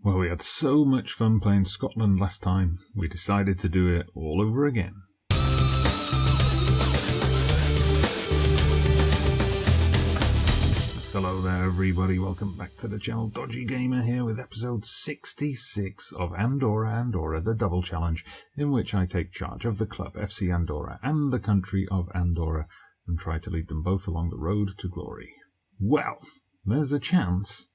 Well, we had so much fun playing Scotland last time, we decided to do it all over again. Hello there everybody, welcome back to the channel. Dodgy Gamer here with episode 66 of Andorra, the Double Challenge, in which I take charge of the club FC Andorra and the country of Andorra and try to lead them both along the road to glory. Well, there's a chance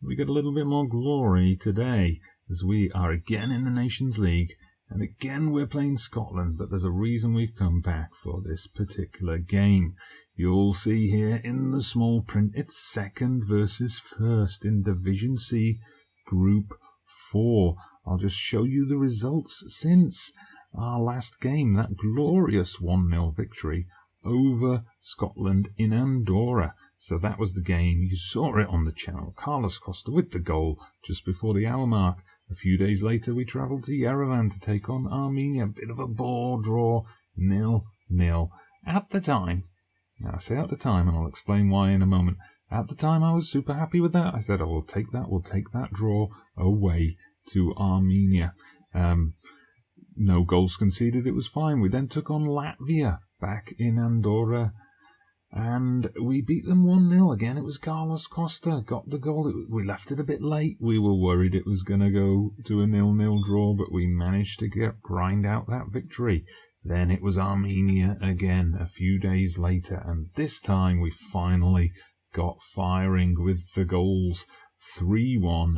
we get a little bit more glory today, as we are again in the Nations League, and again we're playing Scotland, but there's a reason we've come back for this particular game. You'll see here in the small print, it's second versus first in Division C, Group 4. I'll just show you the results since our last game, that glorious 1-0 victory over Scotland in Andorra. So that was the game. You saw it on the channel. Carlos Costa with the goal just before the hour mark. A few days later, we travelled to Yerevan to take on Armenia. A bit of a ball draw, 0-0. At the time, now I say at the time, and I'll explain why in a moment. At the time, I was super happy with that. I said, we'll take that draw away to Armenia. No goals conceded, it was fine. We then took on Latvia back in Andorra, and we beat them 1-0 again. It was Carlos Costa got the goal. We left it a bit late. We were worried it was going to go to a 0-0 draw, but we managed to grind out that victory. Then it was Armenia again a few days later, and this time we finally got firing with the goals. 3-1.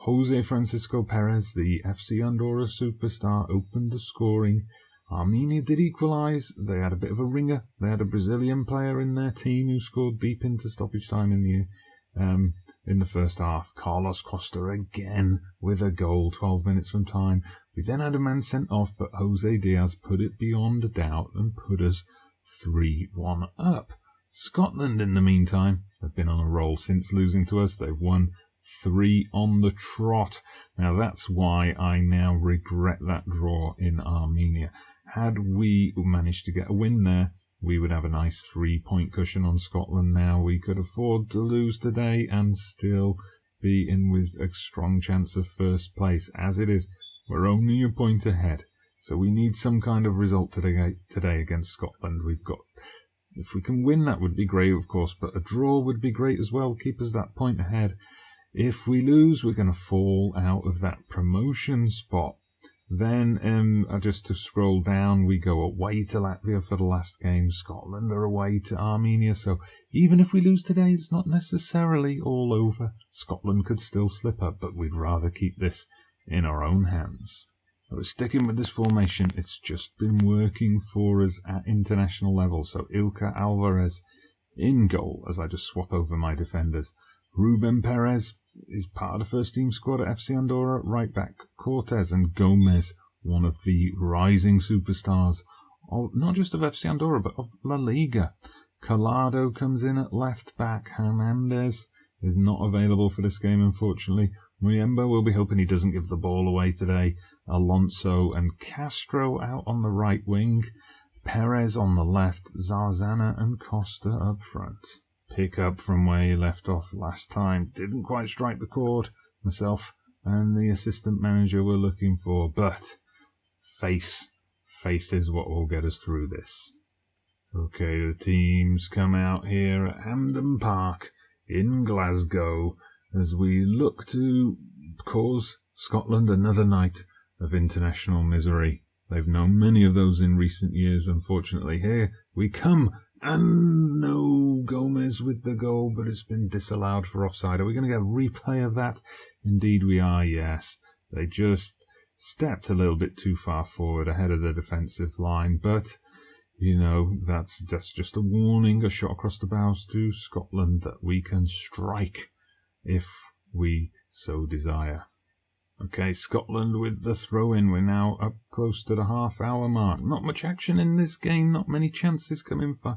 Jose Francisco Perez, the FC Andorra superstar, opened the scoring. Armenia did equalise. They had a bit of a ringer. They had a Brazilian player in their team who scored deep into stoppage time in the first half. Carlos Costa again with a goal 12 minutes from time. We then had a man sent off, but Jose Diaz put it beyond a doubt and put us 3-1 up. Scotland, in the meantime, have been on a roll since losing to us. They've won 3 on the trot. Now that's why I now regret that draw in Armenia. Had we managed to get a win there, we would have a nice 3-point cushion on Scotland now. We could afford to lose today and still be in with a strong chance of first place. As it is, we're only a point ahead. So we need some kind of result today against Scotland. If we can win, that would be great, of course, but a draw would be great as well, keep us that point ahead. If we lose, we're going to fall out of that promotion spot. Then, just to scroll down, we go away to Latvia for the last game. Scotland are away to Armenia. So even if we lose today, it's not necessarily all over. Scotland could still slip up, but we'd rather keep this in our own hands. We're sticking with this formation. It's just been working for us at international level. So Ilka Alvarez in goal, as I just swap over my defenders. Ruben Perez is part of the first team squad at FC Andorra. Right back, Cortez and Gomez, one of the rising superstars, of, not just of FC Andorra, but of La Liga. Collado comes in at left back. Hernandez is not available for this game, unfortunately. Muyemba will be hoping he doesn't give the ball away today. Alonso and Castro out on the right wing. Perez on the left. Zarzana and Costa up front. Pick up from where you left off last time. Didn't quite strike the chord. Myself and the assistant manager were looking for, but faith is what will get us through this. Okay, the teams come out here at Hampden Park in Glasgow as we look to cause Scotland another night of international misery. They've known many of those in recent years, unfortunately. Here we come. And no Gomez with the goal, but it's been disallowed for offside. Are we going to get a replay of that? Indeed we are, yes. They just stepped a little bit too far forward ahead of the defensive line, but, you know, that's just a warning, a shot across the bows to Scotland that we can strike if we so desire. Okay, Scotland with the throw-in. We're now up close to the half-hour mark. Not much action in this game. Not many chances coming for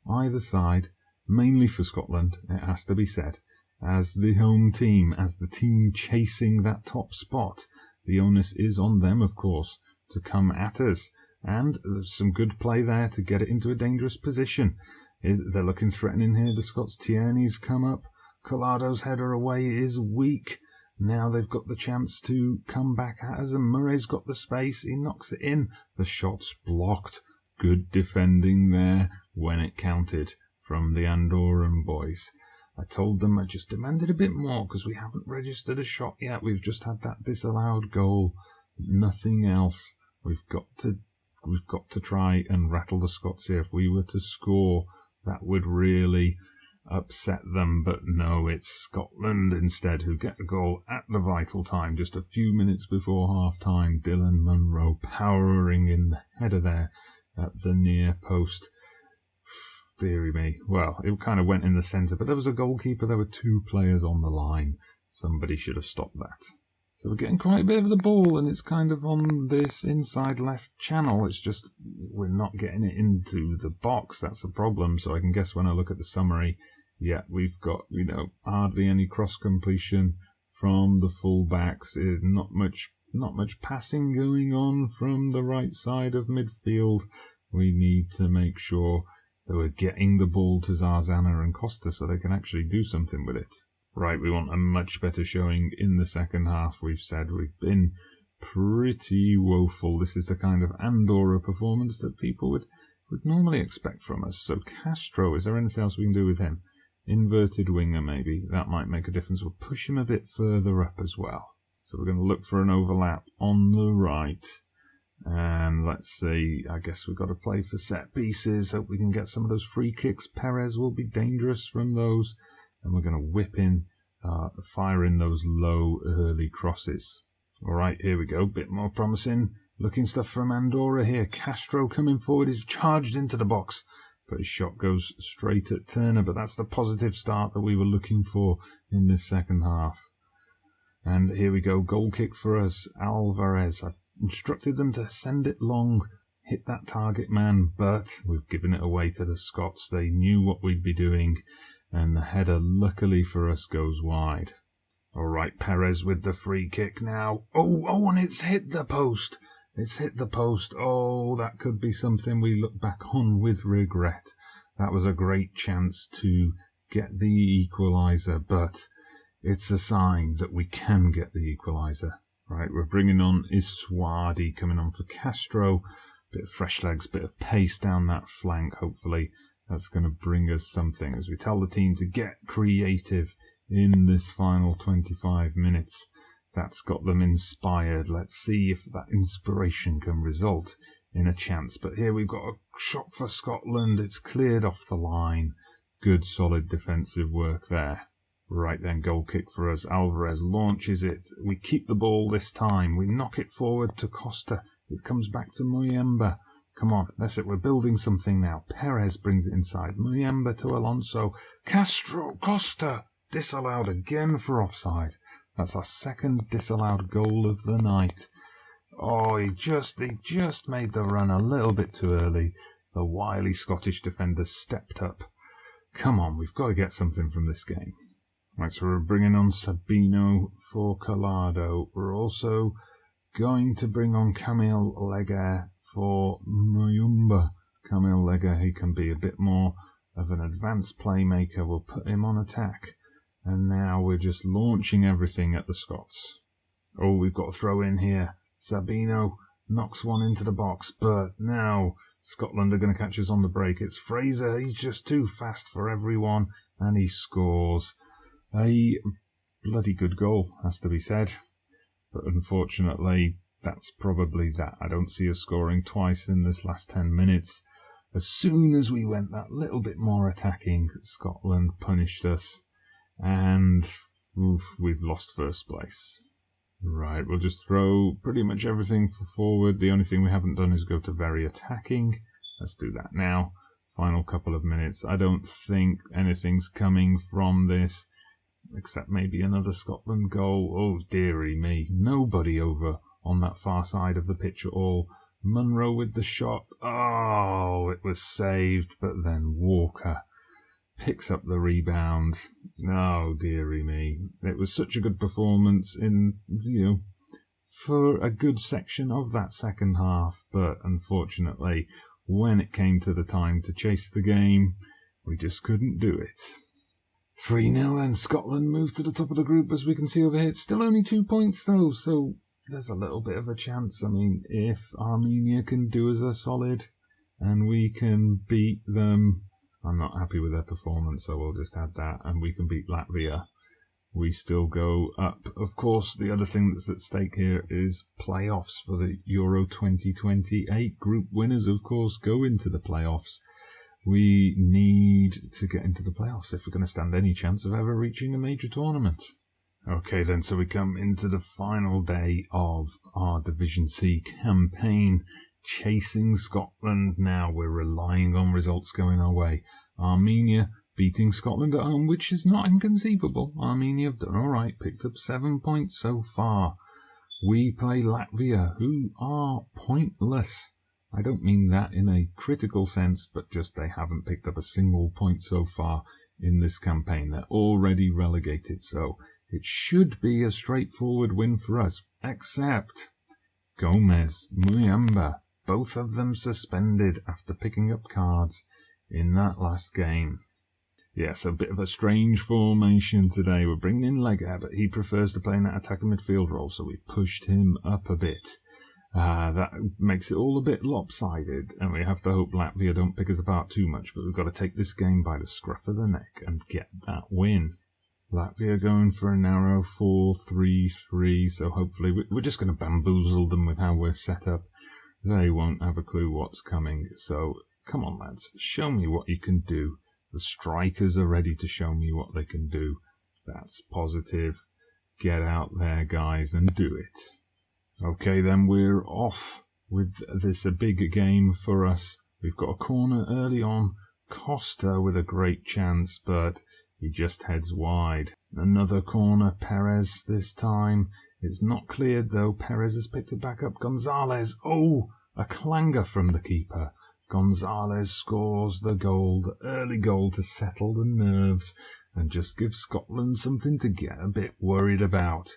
either side. Mainly for Scotland, it has to be said. As the home team, as the team chasing that top spot, the onus is on them, of course, to come at us. And there's some good play there to get it into a dangerous position. They're looking threatening here. The Scots. Tierney's come up. Collado's header away is weak. Now they've got the chance to come back at us, and Murray's got the space. He knocks it in. The shot's blocked. Good defending there when it counted from the Andorran boys. I told them I just demanded a bit more because we haven't registered a shot yet. We've just had that disallowed goal. Nothing else. We've got to try and rattle the Scots here. If we were to score, that would really upset them. But no, it's Scotland instead who get the goal at the vital time, just a few minutes before half-time. Dylan Munro powering in the header there at the near post. Deary me. Well, it kind of went in the centre, but there was a goalkeeper. There were two players on the line. Somebody should have stopped that. So we're getting quite a bit of the ball, and it's kind of on this inside left channel. It's just we're not getting it into the box. That's a problem. So I can guess when I look at the summary, yeah, we've got, hardly any cross completion from the full-backs. Not much passing going on from the right side of midfield. We need to make sure that we're getting the ball to Zarzana and Costa so they can actually do something with it. Right, we want a much better showing in the second half. We've said we've been pretty woeful. This is the kind of Andorra performance that people would normally expect from us. So Castro, is there anything else we can do with him? Inverted winger maybe. That might make a difference. We'll push him a bit further up as well. So we're going to look for an overlap on the right. And let's see, I guess we've got to play for set pieces. Hope we can get some of those free kicks. Perez will be dangerous from those. And we're going to whip in, fire in those low early crosses. All right, here we go. Bit more promising looking stuff from Andorra here. Castro coming forward. He's charged into the box, but his shot goes straight at Turner. But that's the positive start that we were looking for in this second half. And here we go. Goal kick for us. Alvarez. I've instructed them to send it long, hit that target man, but we've given it away to the Scots. They knew what we'd be doing, and the header, luckily for us, goes wide. All right, Perez with the free kick now. Oh, and it's hit the post. It's hit the post. Oh, that could be something we look back on with regret. That was a great chance to get the equaliser, but it's a sign that we can get the equaliser. Right, we're bringing on Iswadi, coming on for Castro. Bit of fresh legs, bit of pace down that flank. Hopefully that's going to bring us something as we tell the team to get creative in this final 25 minutes. That's got them inspired. Let's see if that inspiration can result in a chance. But here we've got a shot for Scotland. It's cleared off the line. Good, solid defensive work there. Right then, goal kick for us. Alvarez launches it. We keep the ball this time. We knock it forward to Costa. It comes back to Muyemba. Come on, that's it. We're building something now. Perez brings it inside. Muyemba to Alonso. Castro, Costa. Disallowed again for offside. That's our second disallowed goal of the night. Oh, he just made the run a little bit too early. The wily Scottish defender stepped up. Come on, we've got to get something from this game. Right, so we're bringing on Sabino for Collado. We're also going to bring on Camille Lega for Muyumba. Camille Lega, he can be a bit more of an advanced playmaker. We'll put him on attack. And now we're just launching everything at the Scots. Oh, we've got to throw in here. Sabino knocks one into the box, but now Scotland are going to catch us on the break. It's Fraser. He's just too fast for everyone, and he scores. A bloody good goal, has to be said. But unfortunately, that's probably that. I don't see us scoring twice in this last 10 minutes. As soon as we went that little bit more attacking, Scotland punished us. And we've lost first place. Right, we'll just throw pretty much everything for forward. The only thing we haven't done is go to very attacking. Let's do that now. Final couple of minutes. I don't think anything's coming from this, except maybe another Scotland goal. Oh, dearie me. Nobody over on that far side of the pitch at all. Munro with the shot. Oh, it was saved, but then Walker picks up the rebound. Oh, dearie me. It was such a good performance for a good section of that second half, but unfortunately, when it came to the time to chase the game, we just couldn't do it. 3-0 and Scotland move to the top of the group, as we can see over here. It's still only 2 points though, so there's a little bit of a chance. I mean, if Armenia can do us a solid and we can beat them, I'm not happy with their performance, so we'll just add that, and we can beat Latvia, we still go up. Of course, the other thing that's at stake here is playoffs for the Euro 2028. Group winners, of course, go into the playoffs. We need to get into the playoffs if we're going to stand any chance of ever reaching a major tournament. Okay then, so we come into the final day of our Division C campaign, chasing Scotland now. We're relying on results going our way. Armenia beating Scotland at home, which is not inconceivable. Armenia have done alright, picked up 7 points so far. We play Latvia, who are pointless. I don't mean that in a critical sense, but just they haven't picked up a single point so far in this campaign. They're already relegated, so it should be a straightforward win for us, except Gomez, Muyamba, both of them suspended after picking up cards in that last game. Yes, a bit of a strange formation today. We're bringing in Lega, but he prefers to play in that attacking midfield role, so we've pushed him up a bit. That makes it all a bit lopsided, and we have to hope Latvia don't pick us apart too much, but we've got to take this game by the scruff of the neck and get that win. Latvia going for a narrow 4-3-3, so hopefully we're just going to bamboozle them with how we're set up. They won't have a clue what's coming, so come on lads, show me what you can do. The strikers are ready to show me what they can do. That's positive. Get out there, guys, and do it. Okay, then we're off with this, a big game for us. We've got a corner early on. Costa with a great chance, but he just heads wide. Another corner, Perez this time. It's not cleared though. Perez has picked it back up. Gonzalez. Oh, a clanger from the keeper. Gonzalez scores the goal, the early goal to settle the nerves and just give Scotland something to get a bit worried about.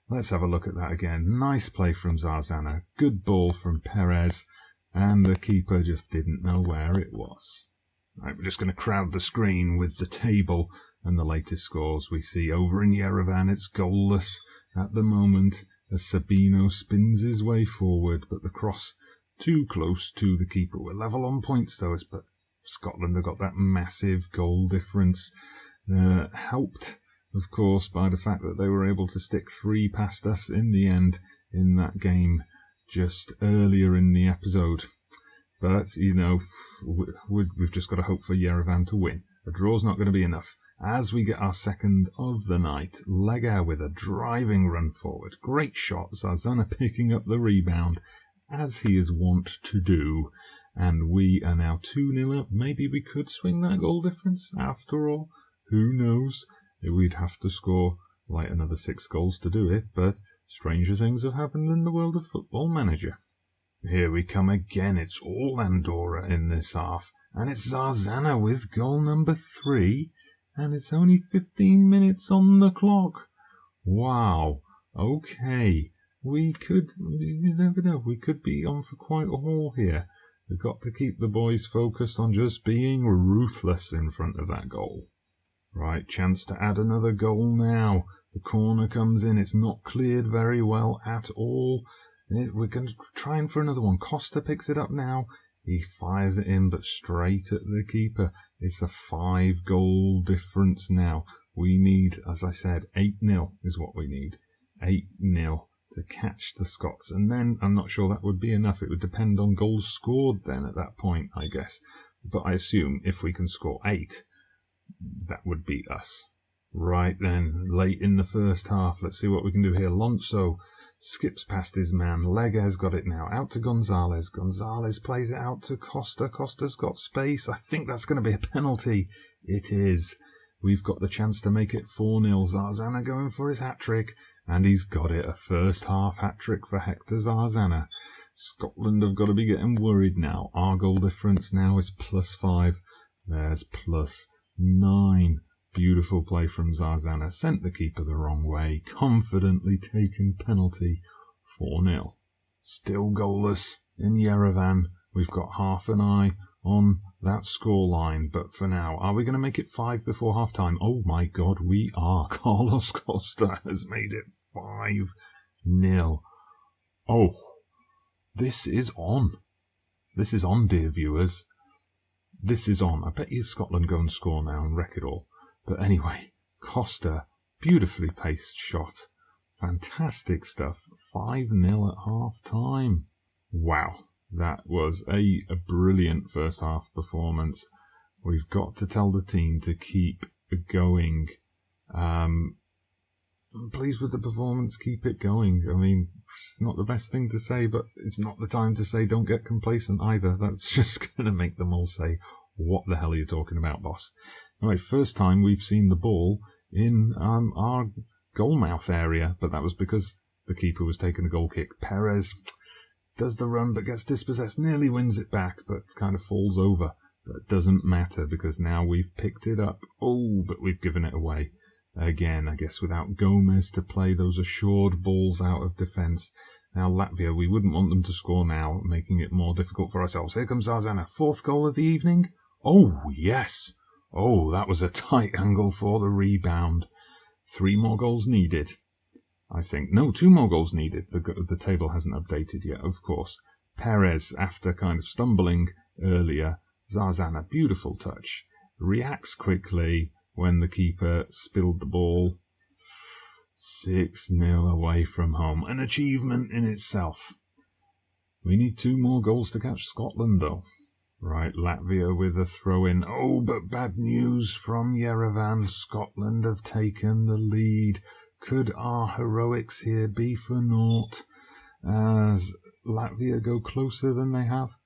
Let's have a look at that again. Nice play from Zarzana. Good ball from Perez. And the keeper just didn't know where it was. Right, we're just going to crowd the screen with the table and the latest scores we see. Over in Yerevan, it's goalless at the moment as Sabino spins his way forward, but the cross too close to the keeper. We're level on points though, but Scotland have got that massive goal difference. Helped, of course, by the fact that they were able to stick 3 past us in the end in that game just earlier in the episode. But, you know, we've just got to hope for Yerevan to win. A draw's not going to be enough. As we get our second of the night, Lega with a driving run forward. Great shot, Zarzana picking up the rebound, as he is wont to do. And we are now 2-0 up. Maybe we could swing that goal difference after all. Who knows? We'd have to score like another 6 goals to do it, but stranger things have happened in the world of Football Manager. Here we come again. It's all Andorra in this half, and it's Zarzana with goal number 3, and it's only 15 minutes on the clock. Wow. Okay. You never know, we could be on for quite a haul here. We've got to keep the boys focused on just being ruthless in front of that goal. Right, chance to add another goal now. The corner comes in. It's not cleared very well at all. We're going to try for another one. Costa picks it up now. He fires it in, but straight at the keeper. It's a 5-goal difference now. We need, as I said, 8-0 is what we need. 8-0 to catch the Scots. And then I'm not sure that would be enough. It would depend on goals scored then at that point, I guess. But I assume if we can score 8, that would beat us. Right then, late in the first half, let's see what we can do here. Alonso skips past his man. Lega has got it now. Out to Gonzalez. Gonzalez plays it out to Costa. Costa's got space. I think that's going to be a penalty. It is. We've got the chance to make it 4-0. Zarzana going for his hat-trick. And he's got it. A first half hat-trick for Hector Zarzana. Scotland have got to be getting worried now. Our goal difference now is +5. There's +9. Beautiful play from Zarzana. Sent the keeper the wrong way. Confidently taken penalty. 4-0. Still goalless in Yerevan. We've got half an eye on that scoreline. But for now, are we going to make it 5 before half-time? Oh my God, we are. Carlos Costa has made it 5-0. Oh, this is on. This is on, dear viewers. This is on. I bet you Scotland go and score now and wreck it all. But anyway, Costa, beautifully paced shot. Fantastic stuff. 5-0 at half-time. Wow, that was a brilliant first half performance. We've got to tell the team to keep going. I'm pleased with the performance. Keep it going. I mean, it's not the best thing to say, but it's not the time to say don't get complacent either. That's just going to make them all say, what the hell are you talking about, boss? Anyway, first time we've seen the ball in our goalmouth area, but that was because the keeper was taking a goal kick. Perez does the run but gets dispossessed, nearly wins it back, but kind of falls over. But it doesn't matter because now we've picked it up. Oh, but we've given it away. Again, I guess without Gomez to play those assured balls out of defence. Now Latvia, we wouldn't want them to score now, making it more difficult for ourselves. Here comes Zarzana, 4th goal of the evening. Oh, yes. Oh, that was a tight angle for the rebound. 3 more goals needed, I think. No, 2 more goals needed. The table hasn't updated yet, of course. Perez, after kind of stumbling earlier. Zarzana, beautiful touch. Reacts quickly when the keeper spilled the ball. 6-0 away from home. An achievement in itself. We need 2 more goals to catch Scotland, though. Right, Latvia with a throw-in. Oh, but bad news from Yerevan. Scotland have taken the lead. Could our heroics here be for naught as Latvia go closer than they have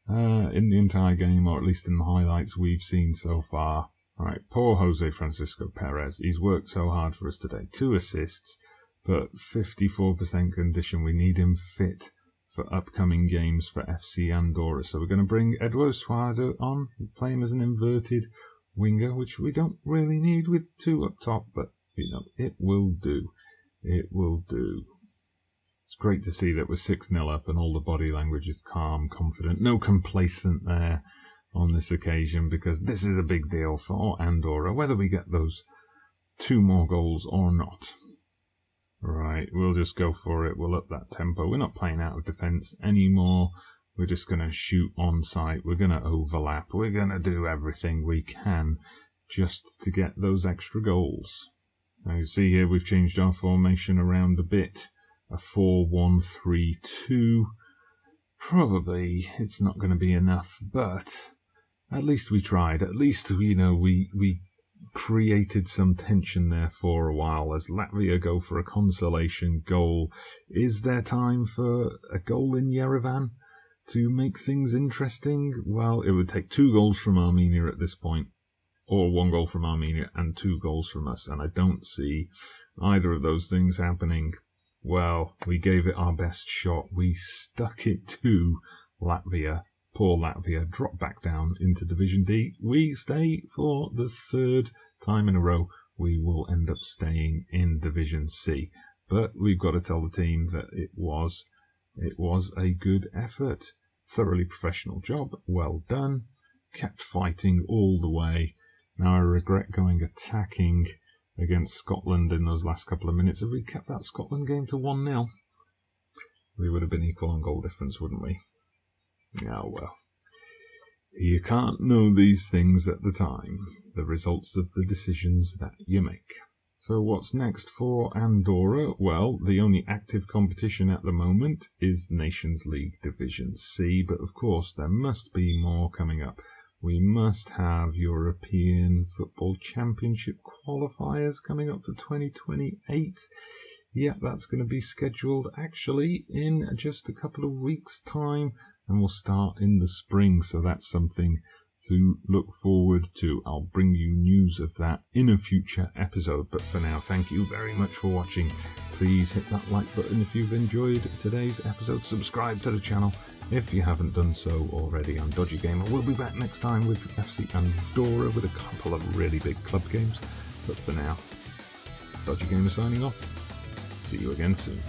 in the entire game, or at least in the highlights we've seen so far? All right, poor Jose Francisco Perez. He's worked so hard for us today. 2 assists, but 54% condition. We need him fit for upcoming games for FC Andorra. So we're going to bring Eduardo Suardo on, play him as an inverted winger, which we don't really need with 2 up top, but, you know, it will do. It will do. It's great to see that we're 6-0 up and all the body language is calm, confident, no complacent there on this occasion, because this is a big deal for Andorra, whether we get those 2 more goals or not. Right, we'll just go for it. We'll up that tempo. We're not playing out of defence anymore. We're just going to shoot on sight. We're going to overlap. We're going to do everything we can just to get those extra goals. Now you see here we've changed our formation around a bit. A 4-1-3-2. Probably it's not going to be enough, but at least we tried. At least, you know, we created some tension there for a while as Latvia go for a consolation goal. Is there time for a goal in Yerevan to make things interesting? Well, it would take 2 goals from Armenia at this point, or 1 goal from Armenia and 2 goals from us, and I don't see either of those things happening. Well, we gave it our best shot. We stuck it to Latvia. Poor Latvia dropped back down into Division D. We stay for the 3rd time in a row. We will end up staying in Division C. But we've got to tell the team that it was a good effort. Thoroughly professional job. Well done. Kept fighting all the way. Now I regret going attacking against Scotland in those last couple of minutes. If we kept that Scotland game to 1-0, we would have been equal on goal difference, wouldn't we? Yeah, well, you can't know these things at the time, the results of the decisions that you make. So what's next for Andorra? Well, the only active competition at the moment is Nations League Division C, but of course there must be more coming up. We must have European Football Championship qualifiers coming up for 2028. Yeah, that's going to be scheduled actually in just a couple of weeks' time, and we'll start in the spring, so that's something to look forward to. I'll bring you news of that in a future episode, but for now, thank you very much for watching. Please hit that like button if you've enjoyed today's episode. Subscribe to the channel if you haven't done so already. I'm Dodgy Gamer. We'll be back next time with FC Andorra with a couple of really big club games, but for now, Dodgy Gamer signing off. See you again soon.